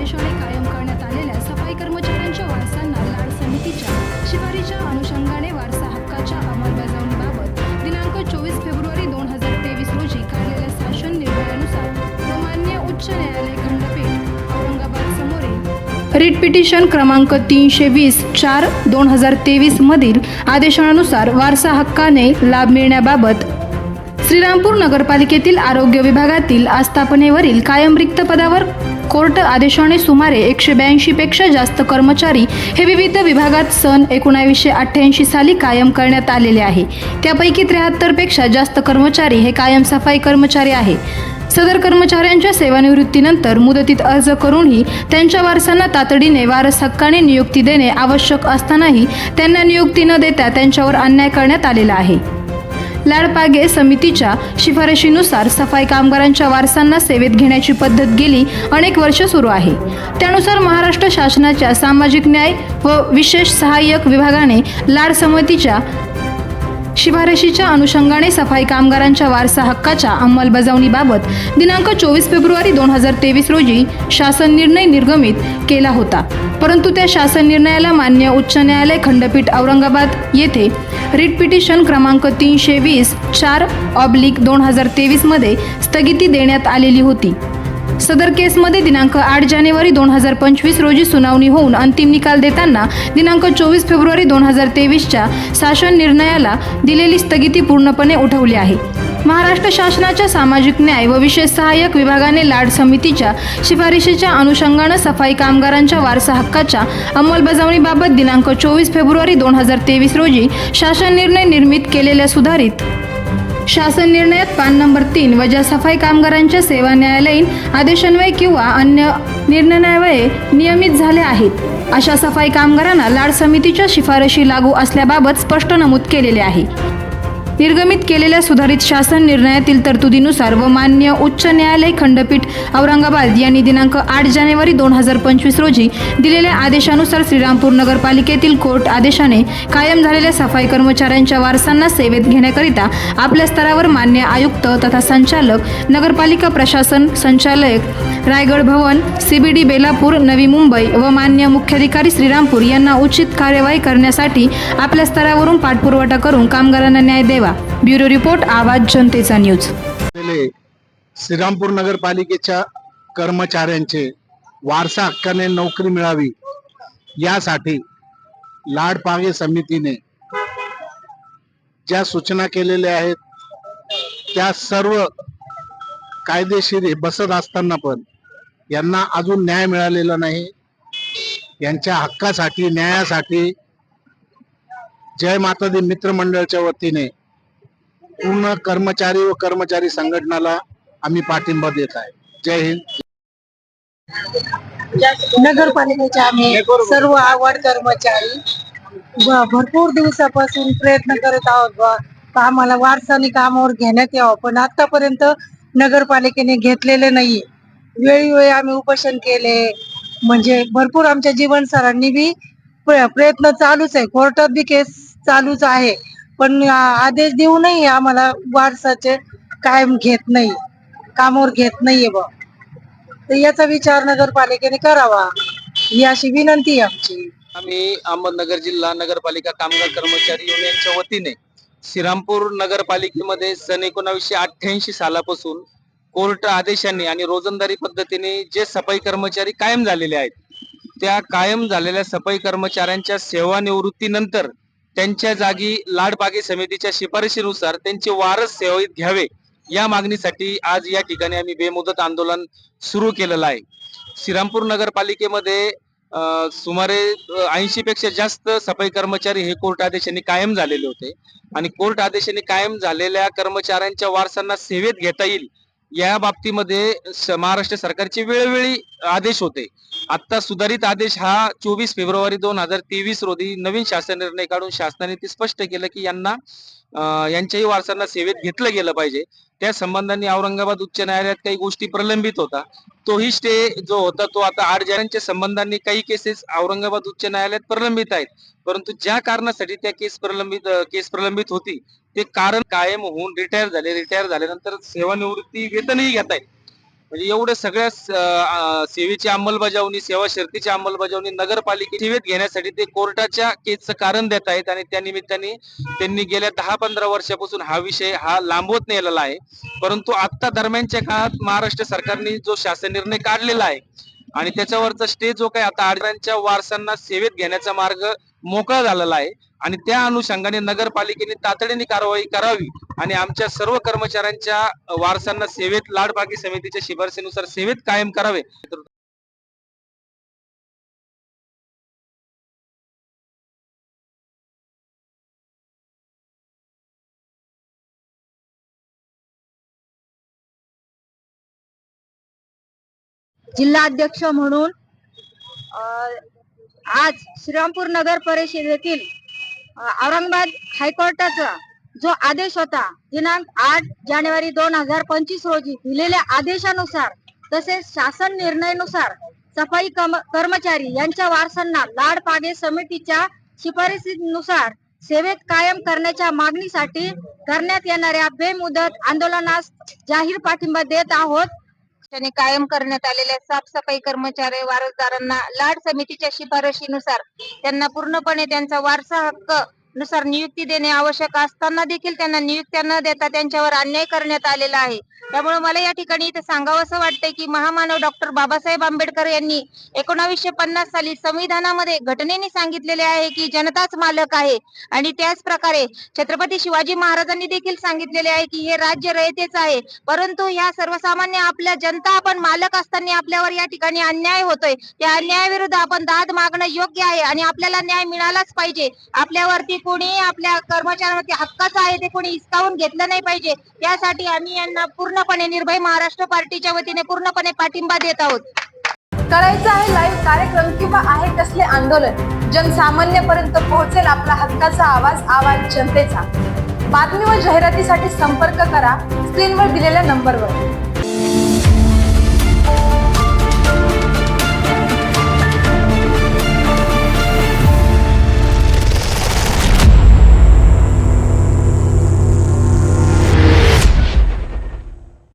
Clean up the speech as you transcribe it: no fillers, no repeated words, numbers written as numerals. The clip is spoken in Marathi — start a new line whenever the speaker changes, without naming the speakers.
आदेशाने कायम करण्यात आलेल्या सफाई कर्मचाऱ्यांच्या वारसांना लाड समितीच्या शिफारशीच्या अनुषंगाने वारसा हक्काच्या अंमलबजावणीबाबत दिनांक 24 फेब्रुवारी 2023 रोजी काढलेल्या शासन निर्णयानुसार व मान्य उच्च न्यायालय खंडपीठ औरंगाबाद समोरील रिट पिटिशन क्रमांक 320/4/2023 मधील आदेशानुसार वारसा हक्काने लाभ मिळण्याबाबत श्रीरामपूर नगरपालिकेतील आरोग्य विभागातील आस्थापनेवरील कायम रिक्त पदावर कोर्ट आदेशाने सुमारे 182 पेक्षा जास्त कर्मचारी हे विविध विभागात सन 1988 साली कायम करण्यात आलेले आहे। त्यापैकी 73 पेक्षा जास्त कर्मचारी हे कायम सफाई कर्मचारी आहे। सदर कर्मचाऱ्यांच्या सेवानिवृत्तीनंतर मुदतीत अर्ज करूनही त्यांच्या वारसांना तातडीने वारस हक्काने नियुक्ती देणे आवश्यक असतानाही त्यांना नियुक्ती न देता त्यांच्यावर अन्याय करण्यात आलेला आहे। लाडपागे समितीच्या शिफारशीनुसार सफाई कामगारांच्या वारसांना सेवेत घेण्याची पद्धत गेली अनेक वर्ष सुरू आहे। त्यानुसार महाराष्ट्र शासनाच्या सामाजिक न्याय व विशेष सहाय्यक विभागाने लाड समितीच्या शिफारशीच्या अनुषंगाने सफाई कामगारांच्या वारसा हक्काच्या अंमलबजावणीबाबत दिनांक 24 फेब्रुवारी 2023 रोजी शासन निर्णय निर्गमित केला होता। परंतु त्या शासन निर्णयाला मान्य उच्च न्यायालय खंडपीठ औरंगाबाद येथे रिट पिटिशन क्रमांक 320/4/2023 मध्ये स्थगिती देण्यात आलेली होती। सदर केसमध्ये दिनांक 8 जानेवारी 2025 रोजी सुनावणी होऊन अंतिम निकाल देताना दिनांक 24 फेब्रुवारी 2023च्या शासन निर्णयाला दिलेली स्थगिती पूर्णपणे उठवली आहे। महाराष्ट्र शासनाच्या सामाजिक न्याय व विशेष सहाय्यक विभागाने लाड समितीच्या शिफारशीच्या अनुषंगाने सफाई कामगारांच्या वारसा हक्काच्या अंमलबजावणीबाबत दिनांक 24 फेब्रुवारी 2023 रोजी शासन निर्णय निर्मित केलेल्या सुधारित शासन निर्णयात पान नंबर 3 वजा सफाई कामगारांच्या सेवा न्यायालयीन आदेशान्वये किंवा अन्य निर्णयान्वये नियमित झाले आहेत अशा सफाई कामगारांना लाड समितीच्या शिफारशी लागू असल्याबाबत स्पष्ट नमूद केलेले आहे। निर्गमित केलेल्या सुधारित शासन निर्णयातील तरतुदीनुसार व मान्य उच्च न्यायालय खंडपीठ औरंगाबाद यांनी दिनांक 8 जानेवारी 2025 रोजी दिलेल्या आदेशानुसार श्रीरामपूर नगरपालिकेतील कोर्ट आदेशाने कायम झालेल्या सफाई कर्मचाऱ्यांच्या वारसांना सेवेत घेण्याकरिता आपल्या स्तरावर मान्य आयुक्त तथा संचालक नगरपालिका प्रशासन संचालक रायगड भवन CBD बेलापूर नवी मुंबई व मान्य मुख्याधिकारी श्रीरामपूर यांना उचित कार्यवाही करण्यासाठी आपल्या स्तरावरून पाठपुरावा करून कामगारांना न्याय द्यावा। ब्युरो रिपोर्ट आवाज जनतेचा न्यूज।
श्रीरामपूर नगरपालिकेच्या कर्मचाऱ्यांचे वारसा हक्काने नोकरी मिळावी यासाठी लाडपागे समितीने ज्या सूचना केलेल्या आहेत त्या सर्व कायदेशीर बसत असताना पण यांना अजून न्याय मिळालेला नाही। यांच्या हक्कासाठी न्यायासाठी जय माता दी मित्र मंडळाच्या वतीने पूर्ण कर्मचारी व कर्मचारी संघटनाला आम्ही पाठिंबा देत आहे। जय हिंद।
नगरपालिकेचे आम्ही सर्व आवड कर्मचारी भरपूर दिवसापासून प्रयत्न करत आहोत आम्हाला वारसाने कामावर घेण्यात यावं, पण आतापर्यंत नगरपालिकेने घेतलेले नाही। वेळोवेळी आम्ही उपोषण केले, म्हणजे भरपूर आमच्या जीवन सरांनी बी प्रयत्न चालूच आहे, कोर्टात बी केस चालूच आहे, पण आदेश देऊनही आम्हाला वारसाचे कायम घेत नाही, कामावर घेत नाहीये बा। तर याचा विचार नगरपालिकेने करावा ही अशी विनंती आहे आमची।
आम्ही अहमदनगर जिल्हा नगरपालिका कामगार कर्मचारी युनियनच्या वतीने श्रीरामपूर नगरपालिकेमध्ये सन 1988 सालापासून कोर्ट आदेशाने आणि रोजंदारी पद्धतीने जे सफाई कर्मचारी कायम झालेले आहेत त्या कायम झालेल्या सफाई कर्मचाऱ्यांच्या सेवानिवृत्तीनंतर त्यांच्या जागी लाडपागे समितीच्या शिफारशीनुसार त्यांचे वारस सेवेत घ्यावे या मागणीसाठी आज या ठिकाणी आम्ही बेमुदत आंदोलन सुरू केलेलं आहे। श्रीरामपूर नगरपालिकेमध्ये सुमारे 80 पेक्षा जास्त सफाई कर्मचारी हे कोर्ट आदेशाने कायम झालेले होते आणि कोर्ट आदेशाने कायम झालेल्या कर्मचाऱ्यांच्या वारसांना सेवेत घेता येईल या बाबतीमध्ये महाराष्ट्र सरकारचे वेळोवेळी आदेश होते। आता सुधारित आदेश हा 24 फेब्रुवारी 2023 रोजी नवीन शासन निर्णय काढून शासनाने ते स्पष्ट केलं की यांच्याही वारसांना सेवेत घेतलं गेलं पाहिजे। त्या संबंधाने औरंगाबाद उच्च न्यायालयात काही गोष्टी प्रलंबित होता, तोही स्टे जो होता तो आता 8 जानेवारीच्या संबंधाने काही केसेस औरंगाबाद उच्च न्यायालयात प्रलंबित आहेत, परंतु ज्या कारणासाठी त्या केस प्रलंबित होती ते कारण कायम होऊन रिटायर झाल्यानंतर सेवानिवृत्ती वेतनही घेत आहेत म्हणजे एवढ्या सगळ्या सेवेची अंमलबजावणी, सेवा शर्तीची अंमलबजावणी नगरपालिके सेवेत घेण्यासाठी ते कोर्टाच्या केसचं कारण देत आहेत आणि त्या निमित्ताने त्यांनी गेल्या 10-15 वर्षापासून हा विषय लांबवत नेलेला आहे. परंतु आता दरम्यानच्या काळात महाराष्ट्र सरकारने जो शासन निर्णय काढलेला आहे आणि त्याच्यावरचा स्टे जो काही आता आडव्यांच्या वारसांना सेवेत घेण्याचा मार्ग मोकळा झालेला आहे आणि त्या अनुषंगाने नगरपालिकेने तातडीने कारवाई करावी आणि आमच्या सर्व कर्मचाऱ्यांच्या वारसांना सेवेत लाडबागी समितीच्या शिफारसीनुसार सेवेत कायम करावे.
जिल्हा अध्यक्ष म्हणून आज श्रीरामपूर नगर परिषदेतील औरंगाबाद हायकोर्टाचा जो आदेश होता दिनांक 8 जानेवारी 2025 रोजी दिलेल्या आदेशानुसार तसेच शासन निर्णयानुसार सफाई कर्मचारी यांच्या वारसांना लाडपागे समितीच्या शिफारसीनुसार सेवेत कायम करण्याच्या मागणीसाठी करण्यात येणाऱ्या बेमुदत आंदोलनास जाहीर पाठिंबा देत आहोत. कायम करण्यात आलेल्या साफसफाई कर्मचारी वारसदारांना लाड समितीच्या शिफारशीनुसार त्यांना पूर्णपणे त्यांचा वारसा हक्क नुसार नियुक्ती देणे आवश्यक असताना देखील त्यांना नियुक्त्या न देता त्यांच्यावर अन्याय करण्यात आलेला आहे. त्यामुळे मला या ठिकाणी इथे सांगावं असं वाटतंय की महामानव डॉक्टर बाबासाहेब आंबेडकर यांनी 1950 साली संविधानामध्ये घटनेने सांगितलेले आहे की जनताच मालक आहे आणि त्याच प्रकारे छत्रपती शिवाजी महाराजांनी देखील सांगितलेले आहे की हे राज्य रयतेच आहे. परंतु ह्या सर्वसामान्य आपल्या जनता आपण मालक असताना आपल्यावर या ठिकाणी अन्याय होतोय. त्या अन्यायाविरुद्ध आपण दाद मागणं योग्य आहे आणि आपल्याला न्याय मिळालाच पाहिजे. आपल्यावरती कोणी आपल्या कर्मचाऱ्यांवरती हक्काचं आहे ते कोणी हिसकावून घेतलं नाही पाहिजे. त्यासाठी आम्ही यांना पूर्णपणे निर्भय महाराष्ट्र पार्टीच्या वतीने पूर्णपणे पाठिंबा देत आहोत.
करायचं आहे लाईव्ह कार्यक्रम किंवा आहे कसले आंदोलन जनसामान्यपर्यंत पोहोचेल आपला हक्काचा आवाज जनतेचा. बातमी व जाहिरातीसाठी संपर्क करा स्क्रीनवर दिलेल्या नंबरवर.